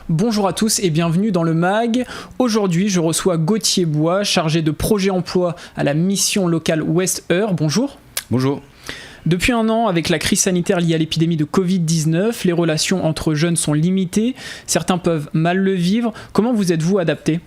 Bonjour à tous et bienvenue dans le MAG. Aujourd'hui, je reçois Gauthier Bois, chargé de projet emploi à la mission locale Ouest Eure. Bonjour. Bonjour. Depuis un an, avec la crise sanitaire liée à l'épidémie de Covid-19, les relations entre jeunes sont limitées. Certains peuvent mal le vivre. Comment vous êtes-vous adapté ?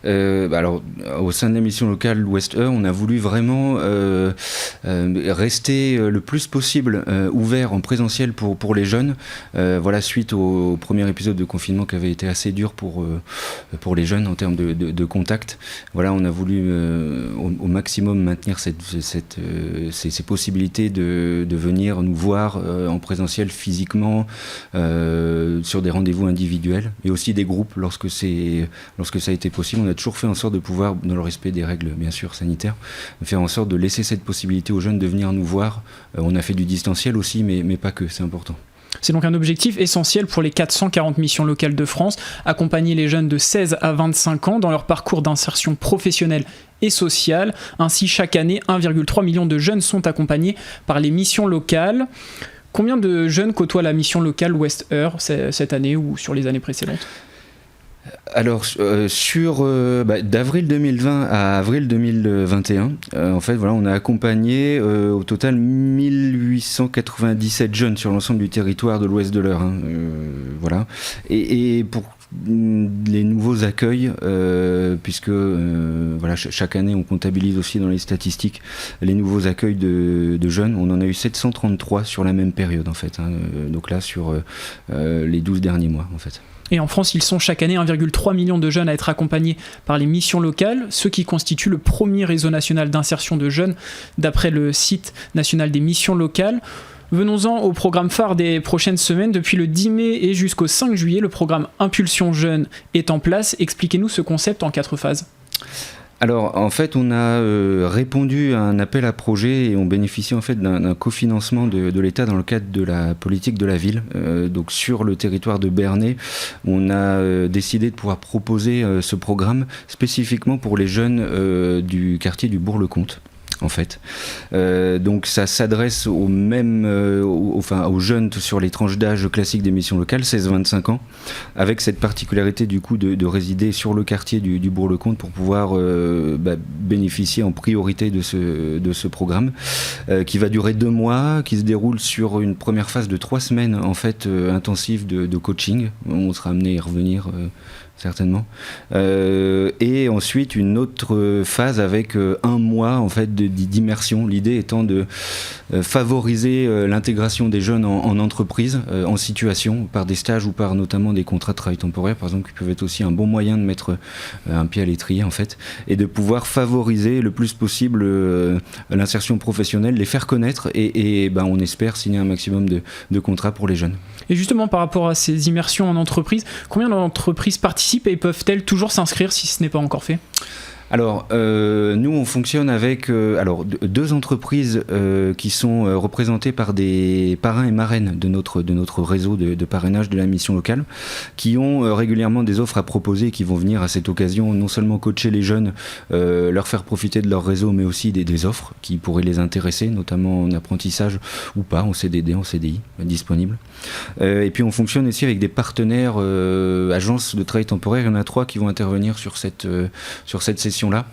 Alors, au sein de la mission locale Ouest Eure, on a voulu vraiment rester le plus possible ouvert en présentiel pour les jeunes. Suite au premier épisode de confinement qui avait été assez dur pour les jeunes en termes de contact. Voilà, on a voulu au maximum maintenir ces possibilités de venir nous voir en présentiel physiquement sur des rendez-vous individuels et aussi des groupes lorsque ça a été possible. On a toujours fait en sorte de pouvoir, dans le respect des règles bien sûr sanitaires, faire en sorte de laisser cette possibilité aux jeunes de venir nous voir. On a fait du distanciel aussi, mais pas que, c'est important. C'est donc un objectif essentiel pour les 440 missions locales de France, accompagner les jeunes de 16 à 25 ans dans leur parcours d'insertion professionnelle et sociale. Ainsi, chaque année, 1,3 million de jeunes sont accompagnés par les missions locales. Combien de jeunes côtoient la mission locale Ouest Eure cette année ou sur les années précédentes ? Alors, d'avril 2020 à avril 2021, on a accompagné au total 1897 jeunes sur l'ensemble du territoire de l'Ouest de l'Eure. Et pour les nouveaux accueils, puisque chaque année on comptabilise aussi dans les statistiques les nouveaux accueils de jeunes, on en a eu 733 sur la même période donc là sur les 12 derniers mois en fait. Et en France, ils sont chaque année 1,3 million de jeunes à être accompagnés par les missions locales, ce qui constitue le premier réseau national d'insertion de jeunes, d'après le site national des missions locales. Venons-en au programme phare des prochaines semaines. Depuis le 10 mai et jusqu'au 5 juillet, le programme Impulsion Jeunes est en place. Expliquez-nous ce concept en 4 phases. Alors, en fait, on a répondu à un appel à projet et on bénéficie en fait d'un cofinancement de l'État dans le cadre de la politique de la ville. Donc, sur le territoire de Bernay, on a décidé de pouvoir proposer ce programme spécifiquement pour les jeunes du quartier du Bourg-le-Comte. En fait, donc ça s'adresse aux jeunes sur les tranches d'âge classiques des missions locales, 16-25 ans, avec cette particularité du coup de résider sur le quartier du Bourg-le-Comte pour pouvoir bénéficier en priorité de ce programme qui va durer 2 mois, qui se déroule sur une première phase de 3 semaines en fait intensive de coaching. On sera amené à y revenir certainement, et ensuite une autre phase avec 1 mois en fait d'immersion, l'idée étant de favoriser l'intégration des jeunes en entreprise, en situation, par des stages ou par notamment des contrats de travail temporaire par exemple, qui peuvent être aussi un bon moyen de mettre un pied à l'étrier en fait, et de pouvoir favoriser le plus possible l'insertion professionnelle, les faire connaître et on espère signer un maximum de contrats pour les jeunes. Et justement par rapport à ces immersions en entreprise, combien d'entreprises participent et peuvent-elles toujours s'inscrire si ce n'est pas encore fait ? Alors, nous, on fonctionne avec 2 entreprises qui sont représentées par des parrains et marraines de notre réseau de parrainage de la mission locale, qui ont régulièrement des offres à proposer et qui vont venir à cette occasion non seulement coacher les jeunes, leur faire profiter de leur réseau, mais aussi des offres qui pourraient les intéresser, notamment en apprentissage ou pas, en CDD, en CDI, disponibles. Et puis, on fonctionne aussi avec des partenaires agences de travail temporaire. Il y en a 3 qui vont intervenir sur cette session là,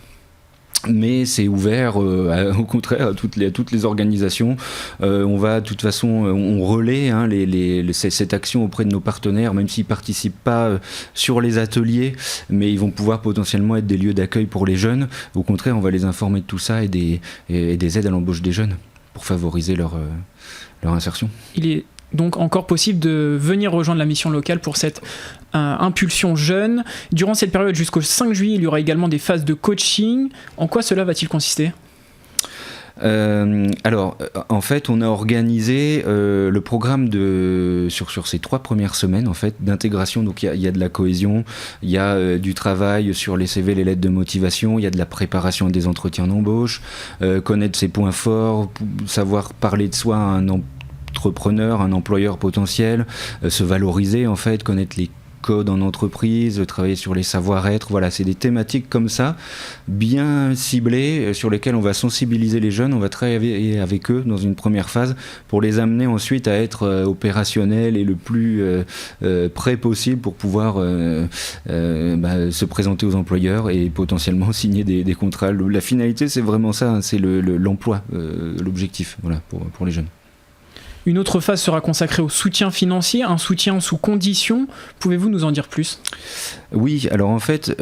mais c'est ouvert au contraire à toutes les organisations. On va de toute façon, on relaie cette action auprès de nos partenaires, même s'ils participent pas sur les ateliers, mais ils vont pouvoir potentiellement être des lieux d'accueil pour les jeunes. Au contraire, on va les informer de tout ça et des aides à l'embauche des jeunes pour favoriser leur insertion. Il est donc encore possible de venir rejoindre la mission locale pour cette impulsion jeune. Durant cette période jusqu'au 5 juillet, il y aura également des phases de coaching. En quoi cela va-t-il consister ? En fait, on a organisé le programme sur ces 3 premières semaines en fait d'intégration. Donc il y a de la cohésion, il y a du travail sur les CV, les lettres de motivation, il y a de la préparation à des entretiens d'embauche, connaître ses points forts, savoir parler de soi à un entrepreneur, un employeur potentiel, se valoriser en fait, connaître les code en entreprise, travailler sur les savoir-être. Voilà, c'est des thématiques comme ça, bien ciblées, sur lesquelles on va sensibiliser les jeunes. On va travailler avec eux dans une première phase pour les amener ensuite à être opérationnels et le plus prêts possible pour pouvoir se présenter aux employeurs et potentiellement signer des contrats. La finalité, c'est vraiment ça, hein, c'est l'emploi, l'objectif, voilà, pour les jeunes. Une autre phase sera consacrée au soutien financier, un soutien sous conditions. Pouvez-vous nous en dire plus ? Oui, alors en fait,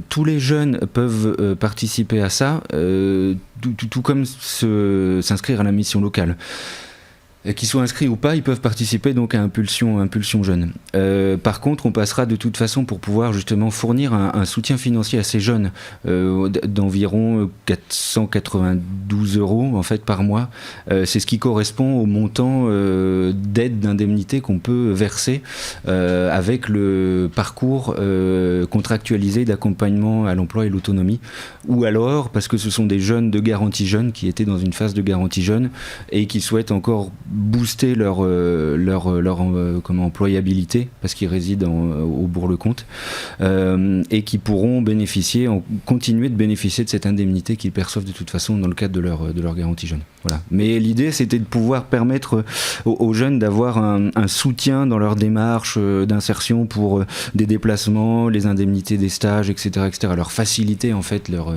tous les jeunes peuvent participer à ça, tout comme s'inscrire à la mission locale. Qu'ils soient inscrits ou pas, ils peuvent participer donc à Impulsion Jeunes. Par contre, on passera de toute façon pour pouvoir justement fournir un soutien financier à ces jeunes d'environ 492 € en fait par mois. C'est ce qui correspond au montant d'aide d'indemnité qu'on peut verser avec le parcours contractualisé d'accompagnement à l'emploi et l'autonomie. Ou alors, parce que ce sont des jeunes de garantie jeune qui étaient dans une phase de garantie jeune et qui souhaitent encore booster leur employabilité parce qu'ils résident au Bourg-le-Comte et qui pourront continuer de bénéficier de cette indemnité qu'ils perçoivent de toute façon dans le cadre de leur garantie jeune. Voilà. Mais l'idée, c'était de pouvoir permettre aux jeunes d'avoir un soutien dans leur démarche d'insertion pour des déplacements, les indemnités des stages, etc., leur faciliter en fait leur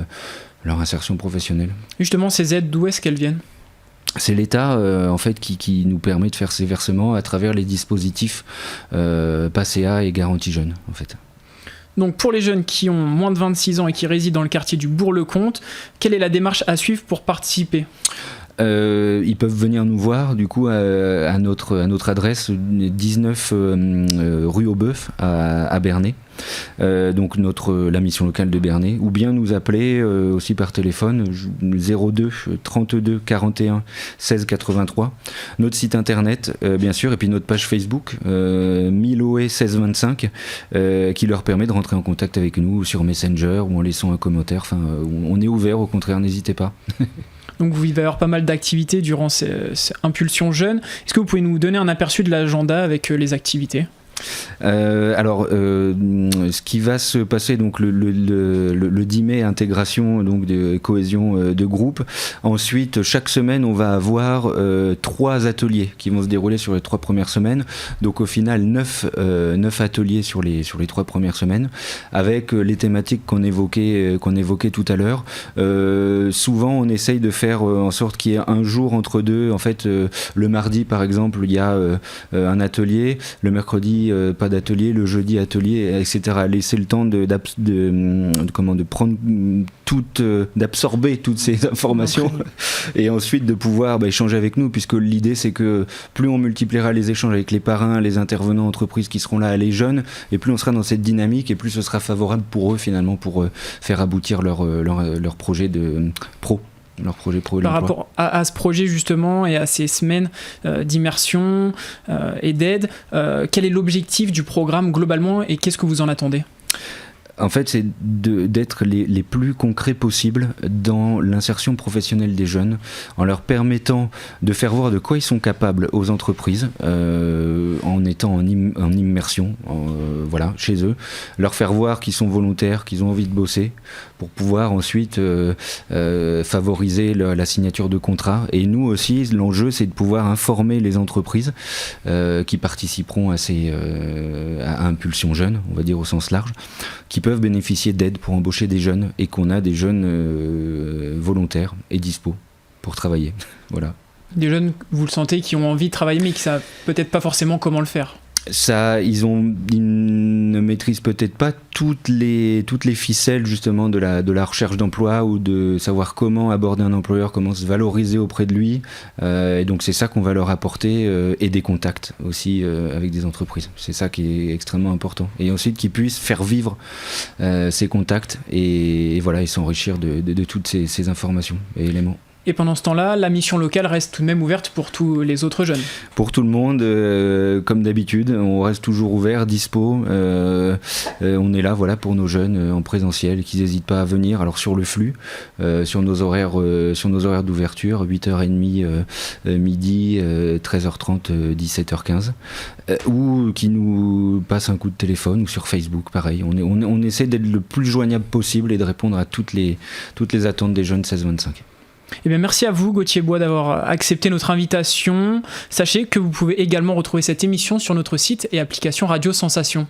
insertion professionnelle. Justement, ces aides, d'où est-ce qu'elles viennent ? C'est l'État en fait qui nous permet de faire ces versements à travers les dispositifs PACEA et Garantie Jeunes en fait. Donc pour les jeunes qui ont moins de 26 ans et qui résident dans le quartier du Bourg-le-Comte, quelle est la démarche à suivre pour participer ? Ils peuvent venir nous voir du coup à notre adresse 19 rue Aubeuf à Bernay. Donc la mission locale de Bernay, ou bien nous appeler aussi par téléphone 02 32 41 16 83, notre site internet bien sûr, et puis notre page Facebook Miloé 1625 qui leur permet de rentrer en contact avec nous sur Messenger ou en laissant un commentaire. Enfin, on est ouvert, au contraire, n'hésitez pas. Donc il va y avoir pas mal d'activités durant ces Impulsions Jeunes. Est-ce que vous pouvez nous donner un aperçu de l'agenda avec les activités ? Ce qui va se passer donc le 10 mai, intégration donc de cohésion de groupe. Ensuite, chaque semaine, on va avoir 3 ateliers qui vont se dérouler sur les 3 premières semaines. Donc au final, 9 ateliers sur les 3 premières semaines, avec les thématiques qu'on évoquait tout à l'heure. Souvent, on essaye de faire en sorte qu'il y ait un jour entre deux. En fait, le mardi, par exemple, il y a un atelier. Le mercredi, pas d'atelier, le jeudi atelier, etc. Laisser le temps d'absorber toutes ces informations et ensuite de pouvoir échanger avec nous, puisque l'idée c'est que plus on multipliera les échanges avec les parrains, les intervenants entreprises qui seront là, les jeunes, et plus on sera dans cette dynamique et plus ce sera favorable pour eux finalement pour faire aboutir leur projet de pro. Leur projet pro. Par rapport à ce projet justement et à ces semaines d'immersion et d'aide, quel est l'objectif du programme globalement et qu'est-ce que vous en attendez ? En fait, c'est d'être les plus concrets possibles dans l'insertion professionnelle des jeunes, en leur permettant de faire voir de quoi ils sont capables aux entreprises, en étant en immersion chez eux, leur faire voir qu'ils sont volontaires, qu'ils ont envie de bosser, pour pouvoir ensuite favoriser la signature de contrats. Et nous aussi, l'enjeu, c'est de pouvoir informer les entreprises qui participeront à Impulsion Jeunes, on va dire au sens large, qui peuvent bénéficier d'aide pour embaucher des jeunes et qu'on a des jeunes volontaires et dispo pour travailler. Voilà. Des jeunes, vous le sentez, qui ont envie de travailler mais qui ne savent peut-être pas forcément comment le faire. Ils ne maîtrisent peut-être pas toutes les ficelles justement de la recherche d'emploi ou de savoir comment aborder un employeur, comment se valoriser auprès de lui. Et donc c'est ça qu'on va leur apporter et des contacts aussi avec des entreprises. C'est ça qui est extrêmement important. Et ensuite qu'ils puissent faire vivre ces contacts et s'enrichir de toutes ces informations et éléments. Et pendant ce temps-là, la mission locale reste tout de même ouverte pour tous les autres jeunes. Pour tout le monde, comme d'habitude, on reste toujours ouvert, dispo. On est là, voilà, pour nos jeunes en présentiel, qu'ils n'hésitent pas à venir. Alors sur le flux, sur nos horaires d'ouverture, 8h30, midi, 13h30, 17h15, ou qui nous passent un coup de téléphone, ou sur Facebook, pareil. On essaie d'être le plus joignable possible et de répondre à toutes les attentes des jeunes 16-25. Eh bien, merci à vous, Gauthier Bois, d'avoir accepté notre invitation. Sachez que vous pouvez également retrouver cette émission sur notre site et application Radio Sensation.